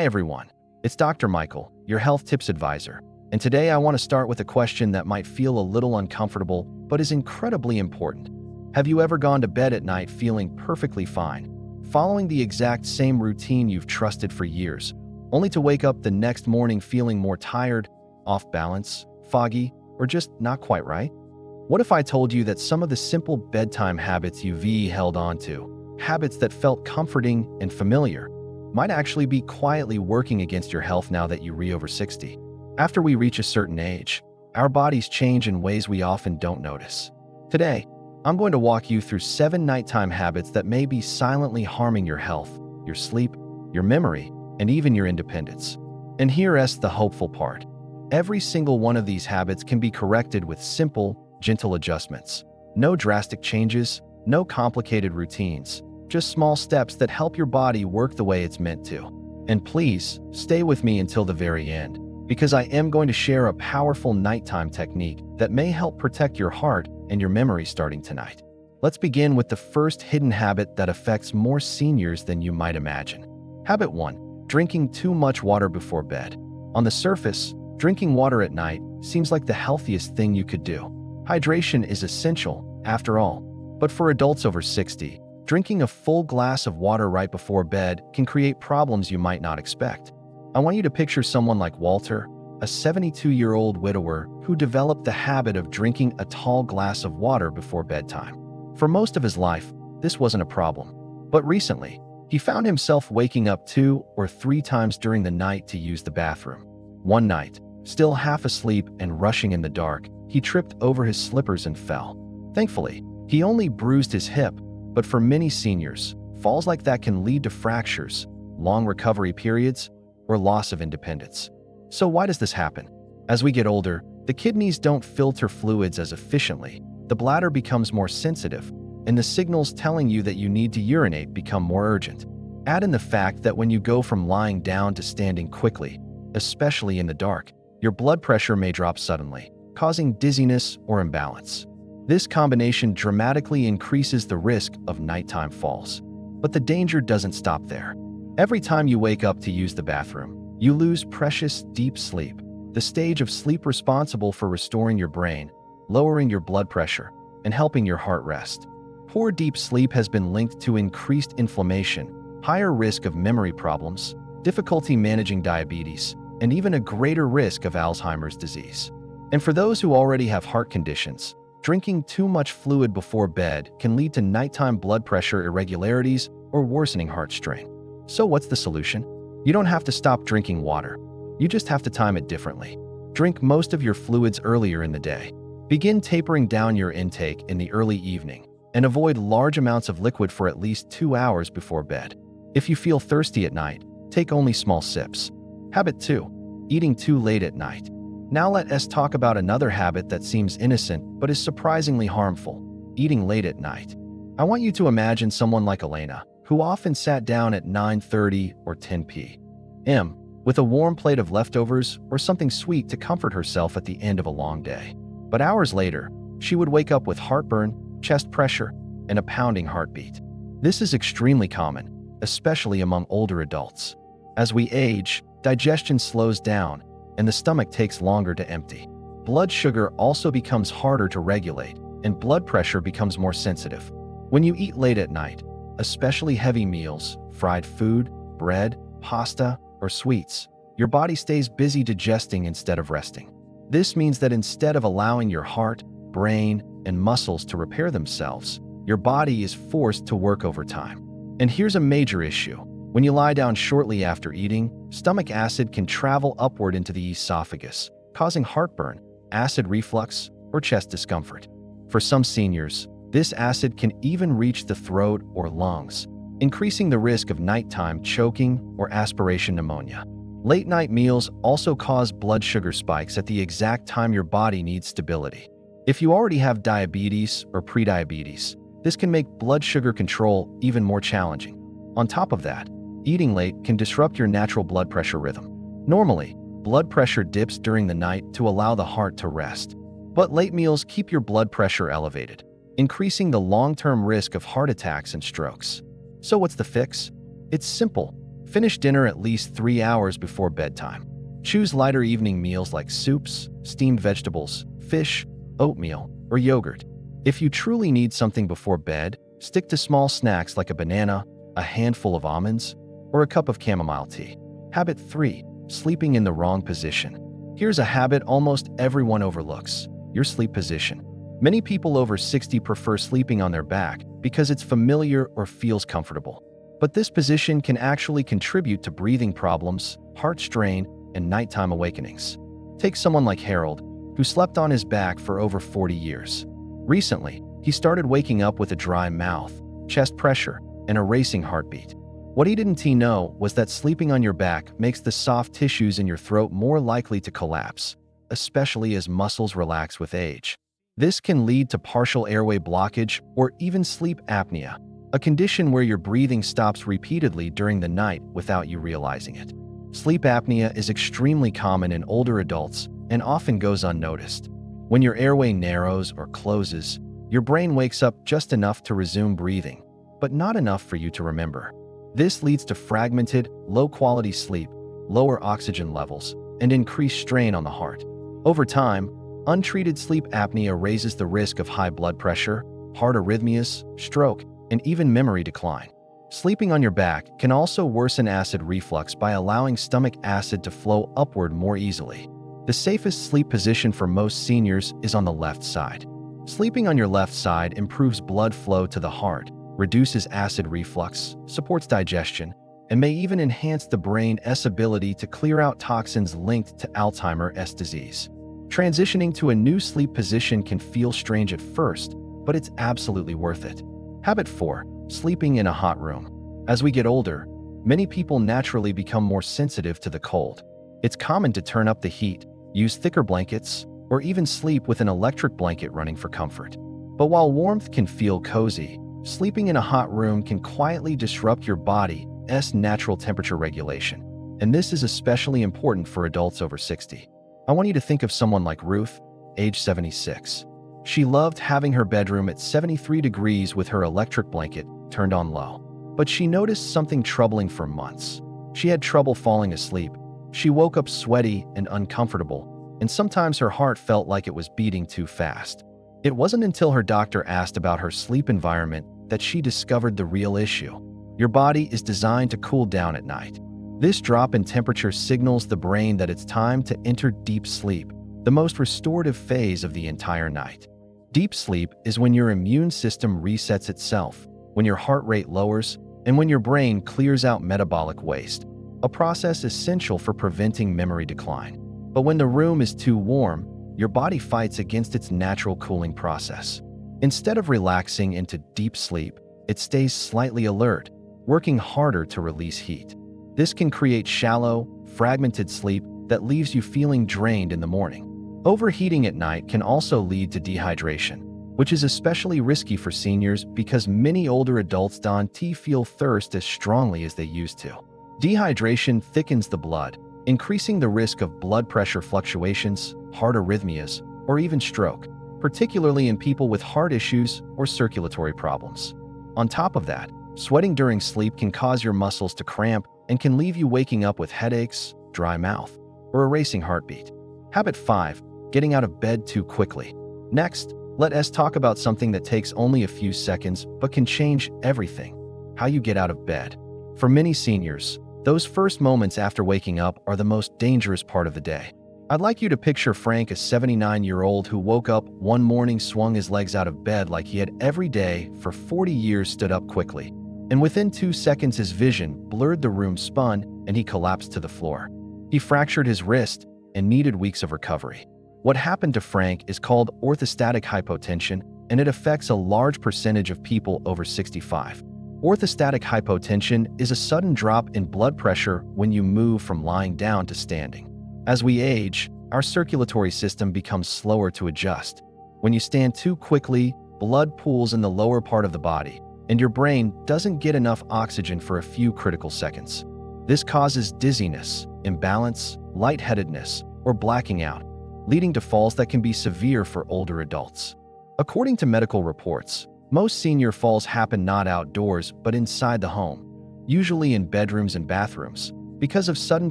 Hi everyone, it's Dr. Michael, your health tips advisor, and today I want to start with a question that might feel a little uncomfortable, but is incredibly important. Have you ever gone to bed at night feeling perfectly fine, following the exact same routine you've trusted for years, only to wake up the next morning feeling more tired, off balance, foggy, or just not quite right? What if I told you that some of the simple bedtime habits you've held on to, habits that felt comforting and familiar, might actually be quietly working against your health now that you're over 60? After we reach a certain age, our bodies change in ways we often don't notice. Today, I'm going to walk you through 7 nighttime habits that may be silently harming your health, your sleep, your memory, and even your independence. And here's the hopeful part. Every single one of these habits can be corrected with simple, gentle adjustments. No drastic changes, no complicated routines, just small steps that help your body work the way it's meant to. And please, stay with me until the very end, because I am going to share a powerful nighttime technique that may help protect your heart and your memory starting tonight. Let's begin with the first hidden habit that affects more seniors than you might imagine. Habit 1. Drinking too much water before bed. On the surface, drinking water at night seems like the healthiest thing you could do. Hydration is essential, after all. But for adults over 60, drinking a full glass of water right before bed can create problems you might not expect. I want you to picture someone like Walter, a 72-year-old widower who developed the habit of drinking a tall glass of water before bedtime. For most of his life, this wasn't a problem. But recently, he found himself waking up 2 or 3 times during the night to use the bathroom. One night, still half asleep and rushing in the dark, he tripped over his slippers and fell. Thankfully, he only bruised his hip, but for many seniors, falls like that can lead to fractures, long recovery periods, or loss of independence. So why does this happen? As we get older, the kidneys don't filter fluids as efficiently, the bladder becomes more sensitive, and the signals telling you that you need to urinate become more urgent. Add in the fact that when you go from lying down to standing quickly, especially in the dark, your blood pressure may drop suddenly, causing dizziness or imbalance. This combination dramatically increases the risk of nighttime falls. But the danger doesn't stop there. Every time you wake up to use the bathroom, you lose precious deep sleep, the stage of sleep responsible for restoring your brain, lowering your blood pressure, and helping your heart rest. Poor deep sleep has been linked to increased inflammation, higher risk of memory problems, difficulty managing diabetes, and even a greater risk of Alzheimer's disease. And for those who already have heart conditions, drinking too much fluid before bed can lead to nighttime blood pressure irregularities or worsening heart strain. So what's the solution? You don't have to stop drinking water. You just have to time it differently. Drink most of your fluids earlier in the day. Begin tapering down your intake in the early evening, and avoid large amounts of liquid for at least 2 hours before bed. If you feel thirsty at night, take only small sips. Habit 2. Eating too late at night. Now let us talk about another habit that seems innocent but is surprisingly harmful: eating late at night. I want you to imagine someone like Elena, who often sat down at 9:30 or 10 p.m. with a warm plate of leftovers or something sweet to comfort herself at the end of a long day. But hours later, she would wake up with heartburn, chest pressure, and a pounding heartbeat. This is extremely common, especially among older adults. As we age, digestion slows down, and the stomach takes longer to empty. Blood sugar also becomes harder to regulate, and blood pressure becomes more sensitive. When you eat late at night, especially heavy meals, fried food, bread, pasta, or sweets, your body stays busy digesting instead of resting. This means that instead of allowing your heart, brain, and muscles to repair themselves, your body is forced to work overtime. And here's a major issue. When you lie down shortly after eating, stomach acid can travel upward into the esophagus, causing heartburn, acid reflux, or chest discomfort. For some seniors, this acid can even reach the throat or lungs, increasing the risk of nighttime choking or aspiration pneumonia. Late-night meals also cause blood sugar spikes at the exact time your body needs stability. If you already have diabetes or prediabetes, this can make blood sugar control even more challenging. On top of that, eating late can disrupt your natural blood pressure rhythm. Normally, blood pressure dips during the night to allow the heart to rest. But late meals keep your blood pressure elevated, increasing the long-term risk of heart attacks and strokes. So what's the fix? It's simple. Finish dinner at least 3 hours before bedtime. Choose lighter evening meals like soups, steamed vegetables, fish, oatmeal, or yogurt. If you truly need something before bed, stick to small snacks like a banana, a handful of almonds, or a cup of chamomile tea. Habit 3. Sleeping in the wrong position. Here's a habit almost everyone overlooks: your sleep position. Many people over 60 prefer sleeping on their back because it's familiar or feels comfortable. But this position can actually contribute to breathing problems, heart strain, and nighttime awakenings. Take someone like Harold, who slept on his back for over 40 years. Recently, he started waking up with a dry mouth, chest pressure, and a racing heartbeat. What he didn't know was that sleeping on your back makes the soft tissues in your throat more likely to collapse, especially as muscles relax with age. This can lead to partial airway blockage or even sleep apnea, a condition where your breathing stops repeatedly during the night without you realizing it. Sleep apnea is extremely common in older adults and often goes unnoticed. When your airway narrows or closes, your brain wakes up just enough to resume breathing, but not enough for you to remember. This leads to fragmented, low-quality sleep, lower oxygen levels, and increased strain on the heart. Over time, untreated sleep apnea raises the risk of high blood pressure, heart arrhythmias, stroke, and even memory decline. Sleeping on your back can also worsen acid reflux by allowing stomach acid to flow upward more easily. The safest sleep position for most seniors is on the left side. Sleeping on your left side improves blood flow to the heart, reduces acid reflux, supports digestion, and may even enhance the brain's ability to clear out toxins linked to Alzheimer's disease. Transitioning to a new sleep position can feel strange at first, but it's absolutely worth it. Habit 4. Sleeping in a hot room. As we get older, many people naturally become more sensitive to the cold. It's common to turn up the heat, use thicker blankets, or even sleep with an electric blanket running for comfort. But while warmth can feel cozy, sleeping in a hot room can quietly disrupt your body's natural temperature regulation. And this is especially important for adults over 60. I want you to think of someone like Ruth, age 76. She loved having her bedroom at 73 degrees with her electric blanket turned on low. But she noticed something troubling for months. She had trouble falling asleep. She woke up sweaty and uncomfortable, and sometimes her heart felt like it was beating too fast. It wasn't until her doctor asked about her sleep environment that she discovered the real issue. Your body is designed to cool down at night. This drop in temperature signals the brain that it's time to enter deep sleep, the most restorative phase of the entire night. Deep sleep is when your immune system resets itself, when your heart rate lowers, and when your brain clears out metabolic waste, a process essential for preventing memory decline. But when the room is too warm, your body fights against its natural cooling process. Instead of relaxing into deep sleep, it stays slightly alert, working harder to release heat. This can create shallow, fragmented sleep that leaves you feeling drained in the morning. Overheating at night can also lead to dehydration, which is especially risky for seniors because many older adults don't feel thirst as strongly as they used to. Dehydration thickens the blood, increasing the risk of blood pressure fluctuations, heart arrhythmias, or even stroke, particularly in people with heart issues or circulatory problems. On top of that, sweating during sleep can cause your muscles to cramp and can leave you waking up with headaches, dry mouth, or a racing heartbeat. Habit 5. Getting out of bed too quickly. Next, let us talk about something that takes only a few seconds but can change everything: how you get out of bed. For many seniors, those first moments after waking up are the most dangerous part of the day. I'd like you to picture Frank, a 79-year-old who woke up one morning, swung his legs out of bed like he had every day for 40 years, stood up quickly, and within 2 seconds his vision blurred, the room spun, and he collapsed to the floor. He fractured his wrist and needed weeks of recovery. What happened to Frank is called orthostatic hypotension, and it affects a large percentage of people over 65. Orthostatic hypotension is a sudden drop in blood pressure when you move from lying down to standing. As we age, our circulatory system becomes slower to adjust. When you stand too quickly, blood pools in the lower part of the body, and your brain doesn't get enough oxygen for a few critical seconds. This causes dizziness, imbalance, lightheadedness, or blacking out, leading to falls that can be severe for older adults. According to medical reports, most senior falls happen not outdoors but inside the home. usually in bedrooms and bathrooms, because of sudden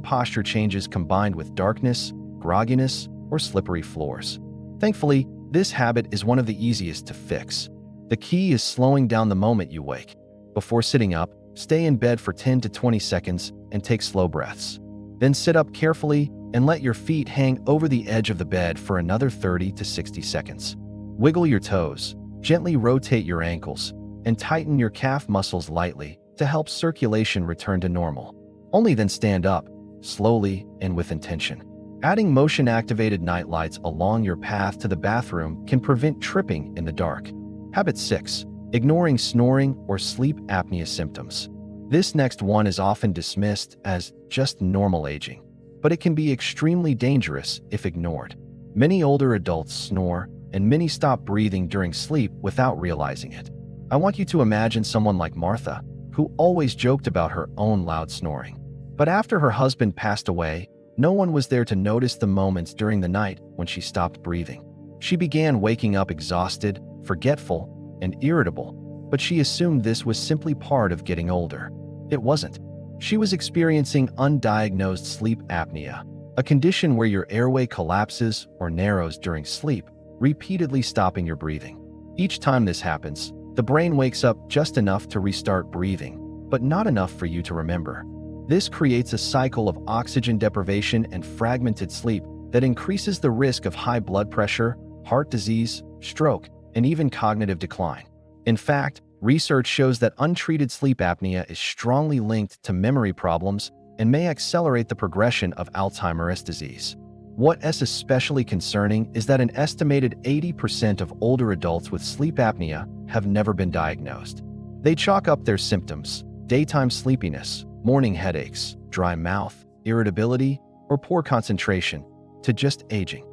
posture changes combined with darkness, grogginess, or slippery floors. Thankfully, this habit is one of the easiest to fix. The key is slowing down the moment you wake. Before sitting up, stay in bed for 10 to 20 seconds and take slow breaths. Then sit up carefully and let your feet hang over the edge of the bed for another 30 to 60 seconds. Wiggle your toes, gently rotate your ankles, and tighten your calf muscles lightly to help circulation return to normal. Only then stand up, slowly and with intention. Adding motion-activated nightlights along your path to the bathroom can prevent tripping in the dark. Habit 6. Ignoring snoring or sleep apnea symptoms. This next one is often dismissed as just normal aging, but it can be extremely dangerous if ignored. Many older adults snore, and many stop breathing during sleep without realizing it. I want you to imagine someone like Martha, who always joked about her own loud snoring. But after her husband passed away, no one was there to notice the moments during the night when she stopped breathing. She began waking up exhausted, forgetful, and irritable, but she assumed this was simply part of getting older. It wasn't. She was experiencing undiagnosed sleep apnea, a condition where your airway collapses or narrows during sleep, repeatedly stopping your breathing. Each time this happens, the brain wakes up just enough to restart breathing, but not enough for you to remember. This creates a cycle of oxygen deprivation and fragmented sleep that increases the risk of high blood pressure, heart disease, stroke, and even cognitive decline. In fact, research shows that untreated sleep apnea is strongly linked to memory problems and may accelerate the progression of Alzheimer's disease. What is especially concerning is that an estimated 80% of older adults with sleep apnea have never been diagnosed. They chalk up their symptoms, daytime sleepiness, morning headaches, dry mouth, irritability, or poor concentration, to just aging.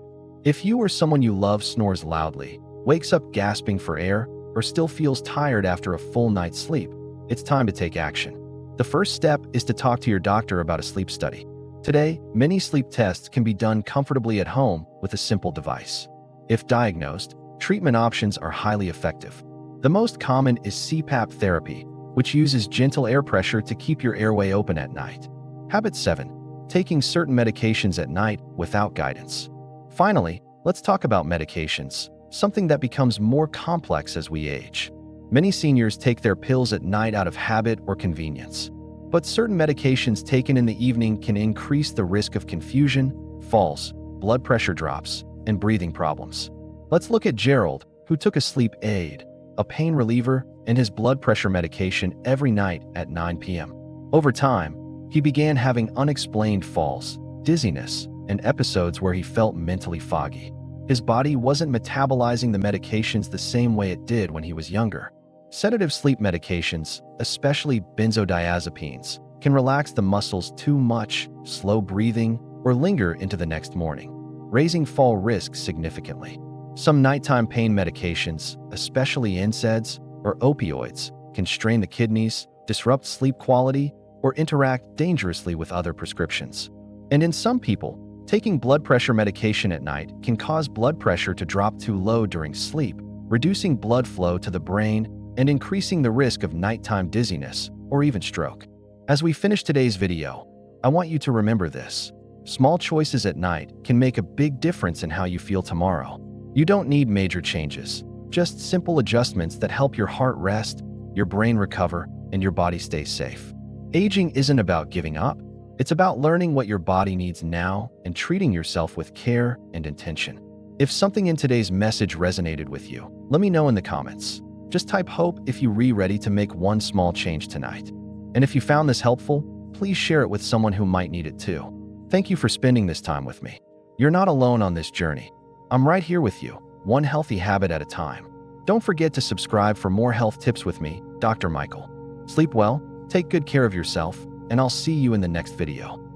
If you or someone you love snores loudly, wakes up gasping for air, or still feels tired after a full night's sleep, it's time to take action. The first step is to talk to your doctor about a sleep study. Today, many sleep tests can be done comfortably at home with a simple device. If diagnosed, treatment options are highly effective. The most common is CPAP therapy, which uses gentle air pressure to keep your airway open at night. Habit 7. Taking certain medications at night without guidance. Finally, let's talk about medications, something that becomes more complex as we age. Many seniors take their pills at night out of habit or convenience. But certain medications taken in the evening can increase the risk of confusion, falls, blood pressure drops, and breathing problems. Let's look at Gerald, who took a sleep aid, a pain reliever, and his blood pressure medication every night at 9 p.m. Over time, he began having unexplained falls, dizziness, and episodes where he felt mentally foggy. His body wasn't metabolizing the medications the same way it did when he was younger. Sedative sleep medications, especially benzodiazepines, can relax the muscles too much, slow breathing, or linger into the next morning, raising fall risk significantly. Some nighttime pain medications, especially NSAIDs or opioids, can strain the kidneys, disrupt sleep quality, or interact dangerously with other prescriptions. And in some people, taking blood pressure medication at night can cause blood pressure to drop too low during sleep, reducing blood flow to the brain and increasing the risk of nighttime dizziness or even stroke. As we finish today's video, I want you to remember this. Small choices at night can make a big difference in how you feel tomorrow. You don't need major changes, just simple adjustments that help your heart rest, your brain recover, and your body stay safe. Aging isn't about giving up. It's about learning what your body needs now and treating yourself with care and intention. If something in today's message resonated with you, let me know in the comments. Just type hope if you're ready to make one small change tonight. And if you found this helpful, please share it with someone who might need it too. Thank you for spending this time with me. You're not alone on this journey. I'm right here with you, one healthy habit at a time. Don't forget to subscribe for more health tips with me, Dr. Michael. Sleep well, take good care of yourself, and I'll see you in the next video.